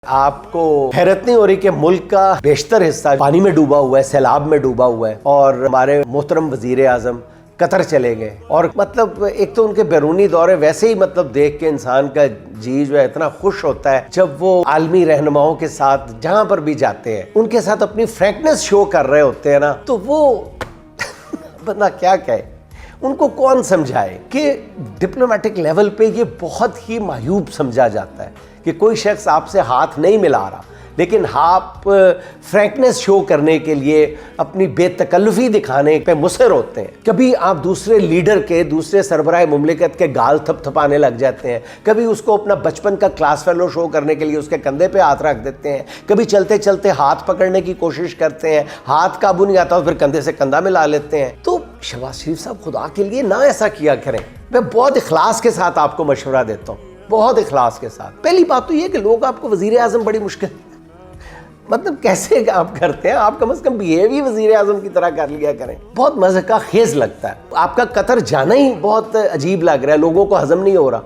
आपको हैरत नहीं हो रही कि मुल्क का बेशतर हिस्सा पानी में डूबा हुआ है, सैलाब में डूबा हुआ है और हमारे मोहतरम वजीर आजम कतर चले गए। और मतलब एक तो उनके बैरूनी दौरे वैसे ही मतलब देख के इंसान का जी जो है इतना खुश होता है जब वो आलमी रहनुमाओं के साथ जहां पर भी जाते हैं उनके साथ अपनी फ्रैंकनेस शो कर रहे होते हैं ना, तो वो बंदा क्या कहे, उनको कौन समझाए कि डिप्लोमेटिक लेवल पे ये बहुत ही मायूब समझा जाता है कि कोई शख्स आपसे हाथ नहीं मिला रहा लेकिन आप फ्रैंकनेस शो करने के लिए अपनी बेतकल्लुफ़ी दिखाने पे मुसर होते हैं। कभी आप दूसरे लीडर के, दूसरे सरबराह मुमलिकत के गाल थपथपाने लग जाते हैं, कभी उसको अपना बचपन का क्लास फेलो शो करने के लिए उसके कंधे पे हाथ रख देते हैं, कभी चलते चलते हाथ पकड़ने की कोशिश करते हैं, हाथ काबू नहीं आता तो फिर कंधे से कंधा मिला लेते हैं। तो शहबाज शरीफ साहब खुदा के लिए ना ऐसा किया करें। मैं बहुत इखलास के साथ आपको मशवरा देता हूँ, बहुत इखलास के साथ। पहली बात तो ये कि लोग आपको वजीर आजम बड़ी मुश्किल मतलब कैसे आप करते हैं, आप कम से कम बिहेव ही वजीर आजम की तरह कर लिया करें। बहुत मजे का खेज लगता है। आपका कतर जाना ही बहुत अजीब लग रहा है, लोगों को हजम नहीं हो रहा।